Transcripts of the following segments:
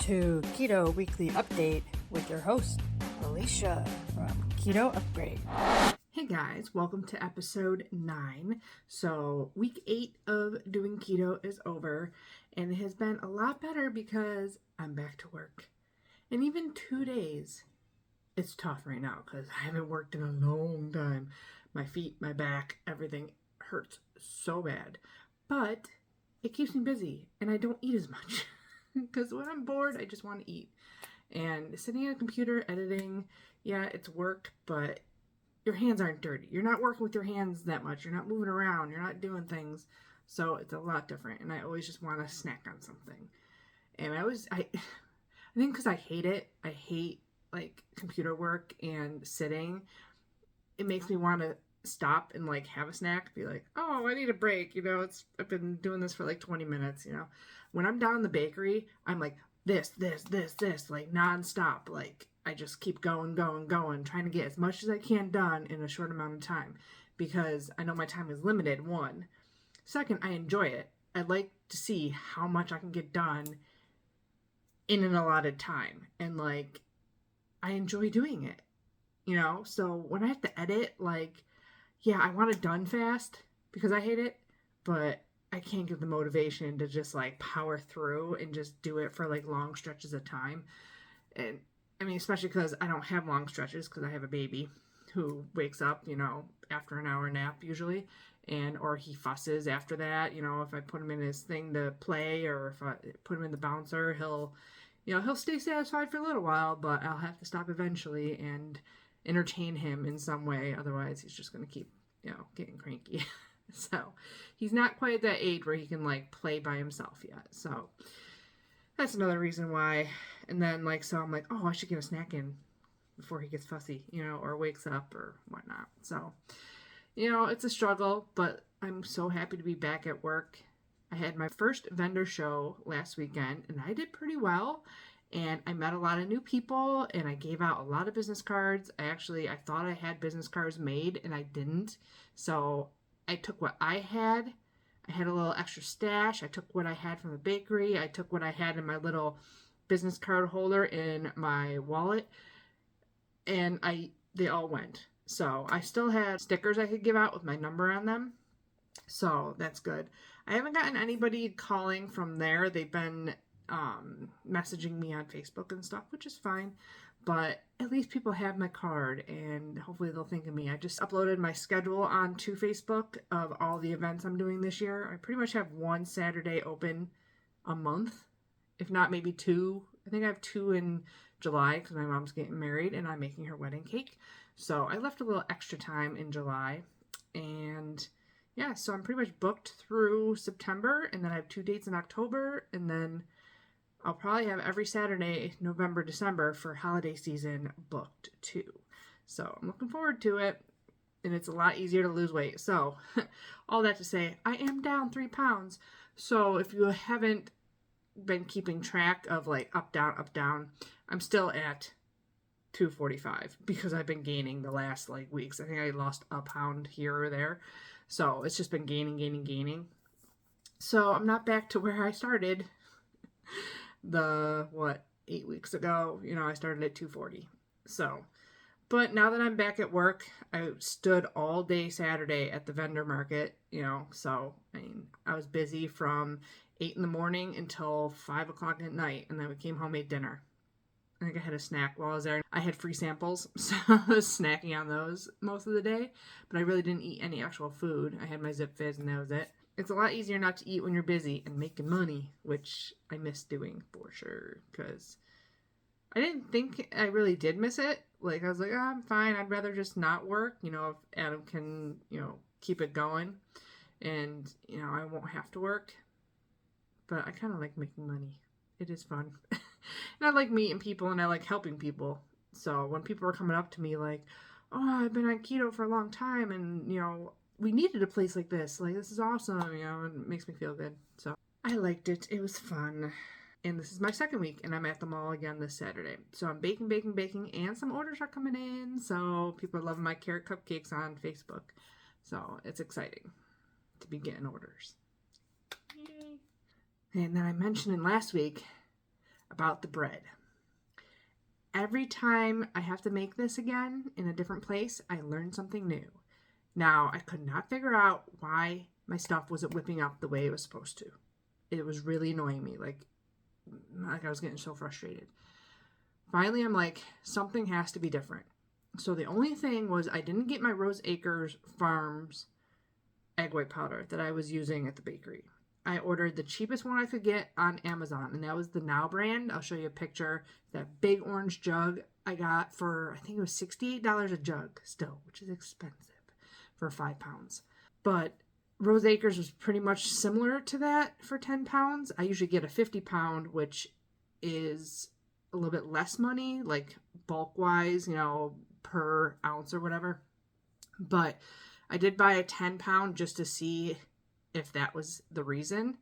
to Keto Weekly Update with your host, Alycia from Keto Upgrade. Hey guys, welcome to episode 9. So week 8 of doing keto is over, and it has been a lot better because I'm back to work. And even 2 days, it's tough right now because I haven't worked in a long time. My feet, my back, everything hurts so bad. But it keeps me busy and I don't eat as much because when I'm bored, I just want to eat. And sitting at a computer editing, yeah, it's work, but your hands aren't dirty. You're not working with your hands that much. You're not moving around. You're not doing things. So it's a lot different. And I always just want to snack on something. And I think because I hate it. I hate like computer work and sitting. It makes me want to stop and like have a snack. Be like, oh, I need a break. I've been doing this for like 20 minutes. When I'm down in the bakery, I'm like this, like nonstop. Like I just keep going, trying to get as much as I can done in a short amount of time because I know my time is limited. One. Second, I enjoy it. I like to see how much I can get done in an allotted time. And like, I enjoy doing it, So when I have to edit, like, yeah, I want it done fast because I hate it, but I can't get the motivation to just like power through and just do it for like long stretches of time. And I mean, especially because I don't have long stretches because I have a baby who wakes up, after an hour nap usually, or he fusses after that. If I put him in his thing to play or if I put him in the bouncer, he'll stay satisfied for a little while, but I'll have to stop eventually and entertain him in some way. Otherwise, he's just going to keep, getting cranky. So he's not quite at that age where he can like play by himself yet. So that's another reason why. And then so I'm like, oh, I should get a snack in before he gets fussy, or wakes up or whatnot. So, it's a struggle, but I'm so happy to be back at work. I had my first vendor show last weekend and I did pretty well. And I met a lot of new people and I gave out a lot of business cards. I thought I had business cards made and I didn't. So I took what I had. I had a little extra stash. I took what I had from the bakery. I took what I had in my little business card holder in my wallet. And they all went. So I still had stickers I could give out with my number on them. So that's good. I haven't gotten anybody calling from there. They've been messaging me on Facebook and stuff, which is fine. But at least people have my card and hopefully they'll think of me. I just uploaded my schedule onto Facebook of all the events I'm doing this year. I pretty much have one Saturday open a month, if not maybe 2. I think I have 2 in July because my mom's getting married and I'm making her wedding cake. So I left a little extra time in July. And yeah, so I'm pretty much booked through September, and then I have 2 dates in October, and then I'll probably have every Saturday, November, December for holiday season booked too. So I'm looking forward to it, and it's a lot easier to lose weight. So all that to say, I am down 3 pounds. So if you haven't been keeping track of like up, down, I'm still at 245 because I've been gaining the last like weeks. I think I lost a pound here or there. So it's just been gaining. So I'm not back to where I started 8 weeks ago. I started at 240. So, but now that I'm back at work, I stood all day Saturday at the vendor market, so I was busy from 8 in the morning until 5 o'clock at night. And then we came home, ate dinner. I think I had a snack while I was there. I had free samples, so I was snacking on those most of the day, but I really didn't eat any actual food. I had my Zip Fizz and that was it. It's a lot easier not to eat when you're busy and making money, which I miss doing for sure, because I didn't think I really did miss it. Like, I was like, oh, I'm fine. I'd rather just not work, if Adam can, keep it going and, I won't have to work. But I kind of like making money. It is fun. And I like meeting people and I like helping people. So when people are coming up to me like, oh, I've been on keto for a long time and, we needed a place like this. Like, this is awesome, and it makes me feel good. So I liked it. It was fun. And this is my second week and I'm at the mall again this Saturday. So I'm baking, and some orders are coming in. So people are loving my carrot cupcakes on Facebook. So it's exciting to be getting orders. Yay. And then I mentioned in last week, about the bread. Every time I have to make this again in a different place, I learn something new. Now, I could not figure out why my stuff wasn't whipping up the way it was supposed to. It was really annoying me. Like I was getting so frustrated. Finally, I'm like, something has to be different. So the only thing was I didn't get my Rose Acres Farms egg white powder that I was using at the bakery. I ordered the cheapest one I could get on Amazon, and that was the Now brand. I'll show you a picture. That big orange jug I got for, I think it was $68 a jug still, which is expensive for 5 pounds. But Rose Acres was pretty much similar to that for 10 pounds. I usually get a 50 pound, which is a little bit less money, like bulk-wise, per ounce or whatever. But I did buy a 10 pound just to see if that was the reason.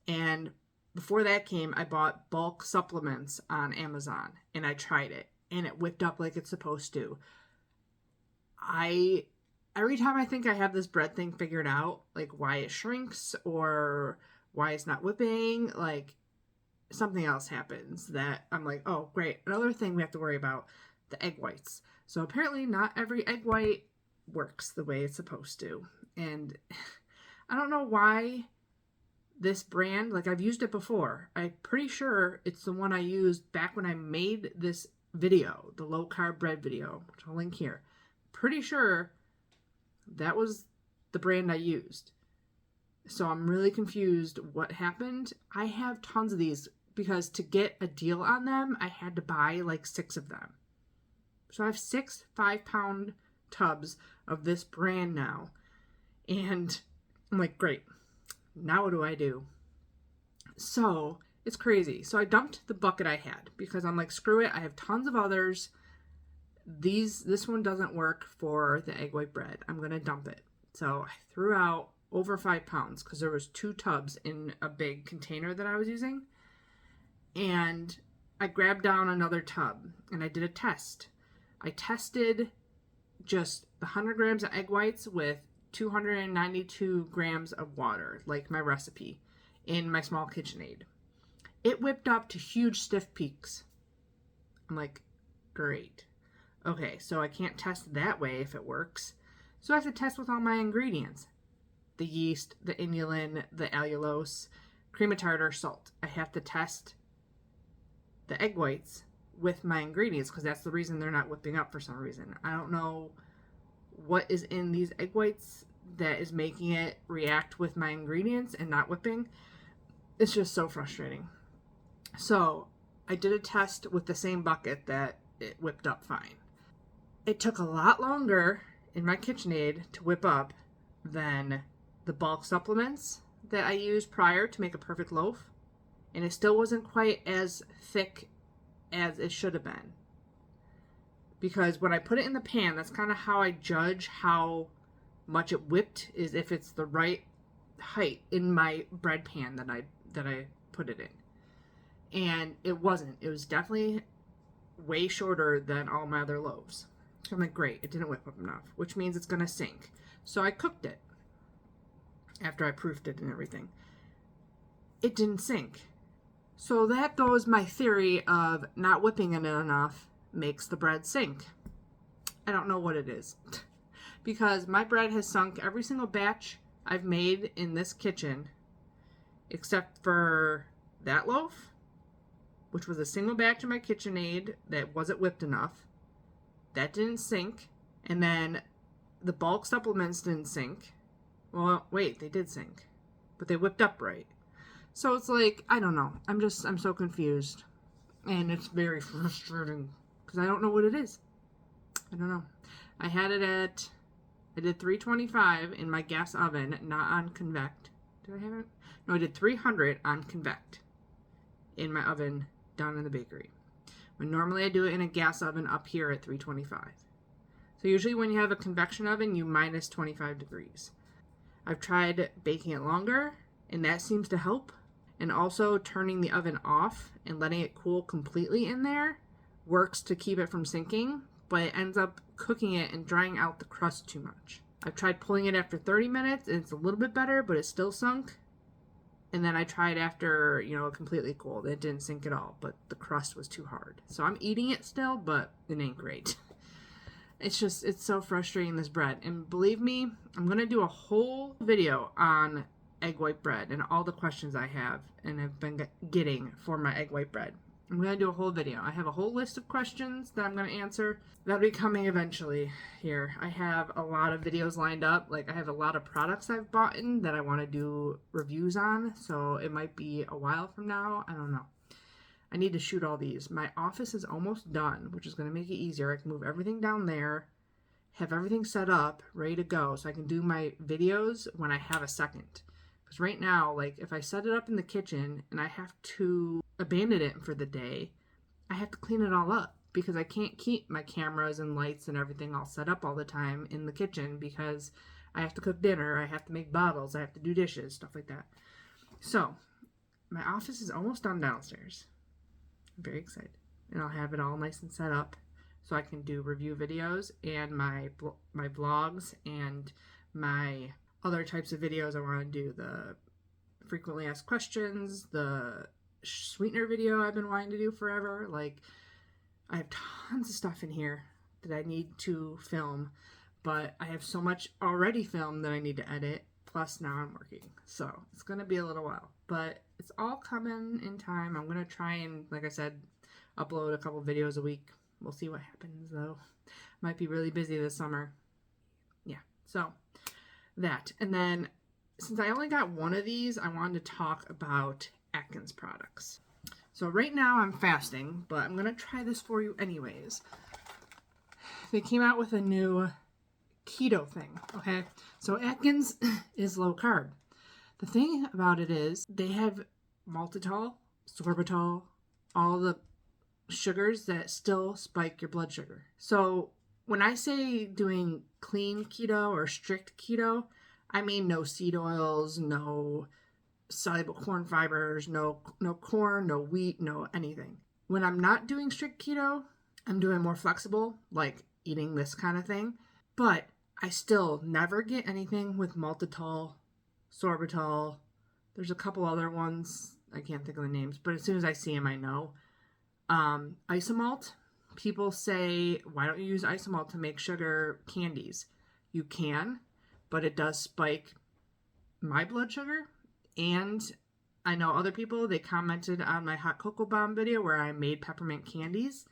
And before that came, I bought bulk supplements on Amazon and I tried it and it whipped up like it's supposed to. Every time I think I have this bread thing figured out, like why it shrinks or why it's not whipping, like something else happens that I'm like, oh great, another thing we have to worry about, the egg whites. So apparently not every egg white works the way it's supposed to. And I don't know why this brand, like I've used it before. I'm pretty sure it's the one I used back when I made this video, the low carb bread video, which I'll link here. Pretty sure that was the brand I used. So I'm really confused what happened. I have tons of these because to get a deal on them, I had to buy like 6 of them. So I have 6 5-pound tubs of this brand now. And I'm like, great. Now what do I do? So it's crazy. So I dumped the bucket I had because I'm like, screw it. I have tons of others. This one doesn't work for the egg white bread. I'm going to dump it. So I threw out over 5 pounds because there was 2 tubs in a big container that I was using. And I grabbed down another tub and I did a test. I tested just the 100 grams of egg whites with 292 grams of water, like my recipe, in my small KitchenAid. It whipped up to huge stiff peaks. I'm like, great. Okay, so I can't test that way if it works. So I have to test with all my ingredients. The yeast, the inulin, the allulose, cream of tartar, salt. I have to test the egg whites with my ingredients because that's the reason they're not whipping up for some reason. I don't know what is in these egg whites that is making it react with my ingredients and not whipping. It's just so frustrating. So I did a test with the same bucket that it whipped up fine. It took a lot longer in my KitchenAid to whip up than the bulk supplements that I used prior to make a perfect loaf. And it still wasn't quite as thick as it should have been. Because when I put it in the pan, that's kind of how I judge how much it whipped, is if it's the right height in my bread pan that I put it in. And it wasn't. It was definitely way shorter than all my other loaves. So I'm like, great, it didn't whip up enough, which means it's going to sink. So I cooked it after I proofed it and everything. It didn't sink. So that goes my theory of not whipping it enough makes the bread sink. I don't know what it is. Because my bread has sunk every single batch I've made in this kitchen, except for that loaf, which was a single batch in my KitchenAid that wasn't whipped enough. That didn't sink. And then the bulk supplements didn't sink. Well, wait, they did sink. But they whipped up right. So it's like, I don't know. I'm so confused. And it's very frustrating because I don't know what it is. I don't know. I did 325 in my gas oven, not on convect. Did I have it? No, I did 300 on convect in my oven down in the bakery. When normally I do it in a gas oven up here at 325. So usually when you have a convection oven, you minus 25 degrees. I've tried baking it longer, and that seems to help. And also turning the oven off and letting it cool completely in there works to keep it from sinking, but it ends up cooking it and drying out the crust too much. I've tried pulling it after 30 minutes, and it's a little bit better, but it's still sunk. And then I tried after, completely cold. It didn't sink at all, but the crust was too hard. So I'm eating it still, but it ain't great. It's so frustrating, this bread. And believe me, I'm going to do a whole video on egg white bread and all the questions I have and have been getting for my egg white bread. I'm going to do a whole video. I have a whole list of questions that I'm going to answer. That'll be coming eventually here. I have a lot of videos lined up. Like, I have a lot of products I've bought in that I want to do reviews on. So it might be a while from now. I don't know. I need to shoot all these. My office is almost done, which is going to make it easier. I can move everything down there, have everything set up, ready to go, so I can do my videos when I have a second. Because right now, like, if I set it up in the kitchen and I have to abandon it for the day, I have to clean it all up because I can't keep my cameras and lights and everything all set up all the time in the kitchen because I have to cook dinner, I have to make bottles, I have to do dishes, stuff like that. So, my office is almost done downstairs. I'm very excited. And I'll have it all nice and set up so I can do review videos and my vlogs and my other types of videos I want to do. The frequently asked questions, the sweetener video I've been wanting to do forever. Like, I have tons of stuff in here that I need to film, but I have so much already filmed that I need to edit. Plus now I'm working. So it's going to be a little while, but it's all coming in time. I'm going to try and, like I said, upload a couple videos a week. We'll see what happens though. Might be really busy this summer. Yeah. So that. And then since I only got one of these, I wanted to talk about Atkins products. So right now I'm fasting, but I'm going to try this for you anyways. They came out with a new keto thing, okay? So Atkins is low carb. The thing about it is they have maltitol, sorbitol, all the sugars that still spike your blood sugar. So when I say doing clean keto or strict keto, I mean no seed oils, no soluble corn fibers, no corn, no wheat, no anything. When I'm not doing strict keto, I'm doing more flexible, like eating this kind of thing. But I still never get anything with maltitol, sorbitol. There's a couple other ones. I can't think of the names, but as soon as I see them, I know. Isomalt. People say, why don't you use isomalt to make sugar candies? You can, but it does spike my blood sugar. And I know other people, they commented on my hot cocoa bomb video where I made peppermint candies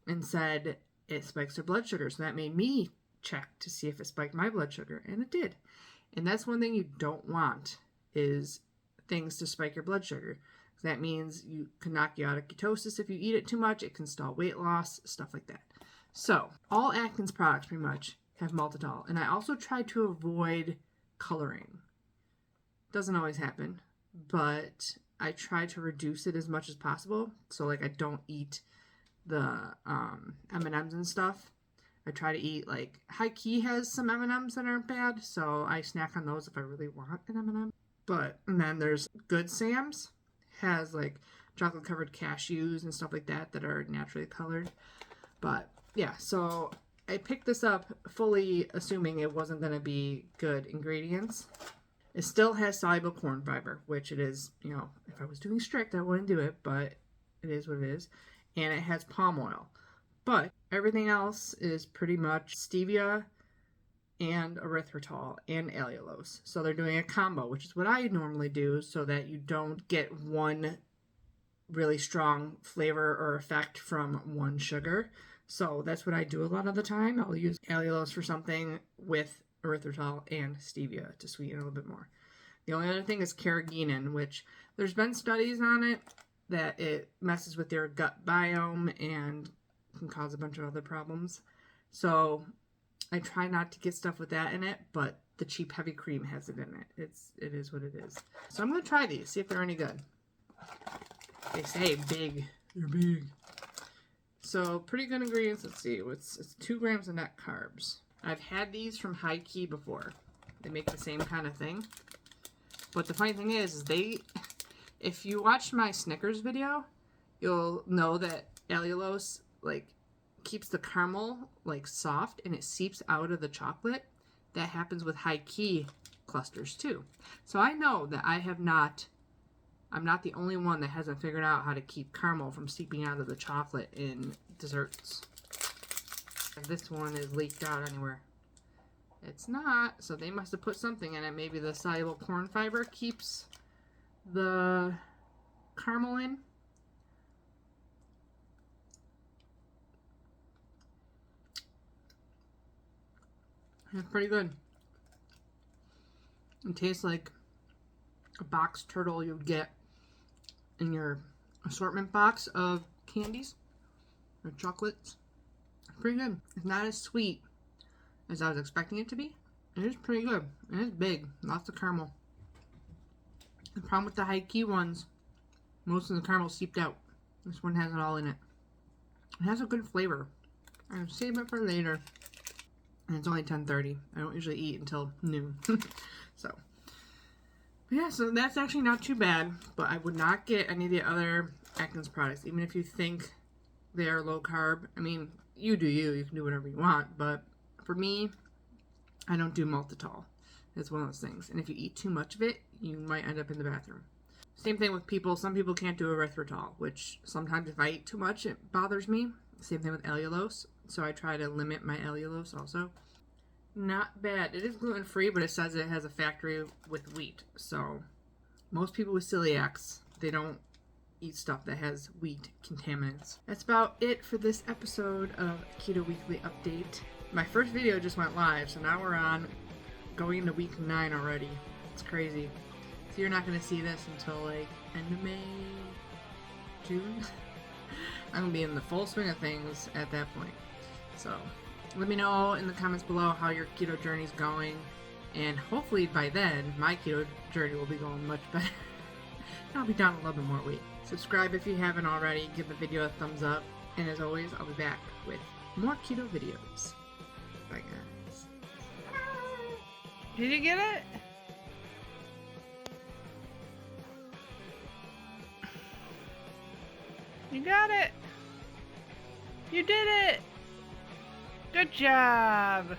and said it spikes their blood sugar. So that made me check to see if it spiked my blood sugar, and it did. And that's one thing you don't want, is things to spike your blood sugar. That means you can knock you out of ketosis if you eat it too much. It can stall weight loss, stuff like that. So all Atkins products pretty much have maltitol, and I also try to avoid coloring. Doesn't always happen, but I try to reduce it as much as possible. So like I don't eat the M&Ms and stuff. I try to eat, like, High Key has some M&Ms that aren't bad, so I snack on those if I really want an M&M. And then there's Good Sam's, has like chocolate covered cashews and stuff like that that are naturally colored. But yeah, so I picked this up fully assuming it wasn't going to be good ingredients. It still has soluble corn fiber, which it is, if I was doing strict, I wouldn't do it, but it is what it is. And it has palm oil. But everything else is pretty much stevia and erythritol and allulose. So they're doing a combo, which is what I normally do, so that you don't get one really strong flavor or effect from one sugar. So that's what I do a lot of the time. I'll use allulose for something with erythritol and stevia to sweeten it a little bit more. The only other thing is carrageenan, which there's been studies on it that it messes with your gut biome and can cause a bunch of other problems. So I try not to get stuff with that in it, but the cheap heavy cream has it in it. It is what it is. So I'm going to try these, see if they're any good. They say big. They're big. So pretty good ingredients. Let's see. It's 2 grams of net carbs. I've had these from High Key before. They make the same kind of thing. But the funny thing is if you watch my Snickers video, you'll know that allulose keeps the caramel soft and it seeps out of the chocolate. That happens with High Key clusters too. So I know that I have not I'm not the only one that hasn't figured out how to keep caramel from seeping out of the chocolate in desserts. If this one is leaked out anywhere. It's not, so they must have put something in it. Maybe the soluble corn fiber keeps the caramel in. It's pretty good. It tastes like a box turtle you would get in your assortment box of candies or chocolates. It's pretty good. It's not as sweet as I was expecting it to be. It is pretty good. It is big. Lots of caramel. The problem with the high key ones, most of the caramel seeped out. This one has it all in it. It has a good flavor. I'll save it for later. And it's only 10:30. I don't usually eat until noon. So, yeah, so that's actually not too bad. But I would not get any of the other Atkins products, even if you think they are low carb. I mean, you do you. You can do whatever you want. But for me, I don't do maltitol. It's one of those things. And if you eat too much of it, you might end up in the bathroom. Same thing with people. Some people can't do erythritol, which sometimes if I eat too much, it bothers me. Same thing with allulose. So I try to limit my allulose also. Not bad. It is gluten-free, but it says it has a factory with wheat. So most people with celiacs, they don't eat stuff that has wheat contaminants. That's about it for this episode of Keto Weekly Update. My first video just went live, so now we're on going into week 9 already. It's crazy. So you're not going to see this until like end of May, June. I'm going to be in the full swing of things at that point. So let me know in the comments below how your keto journey is going. And hopefully by then, my keto journey will be going much better. I'll be down a little bit more weight. Subscribe if you haven't already. Give the video a thumbs up. And as always, I'll be back with more keto videos. Bye, guys. Did you get it? You got it. You did it. Good job.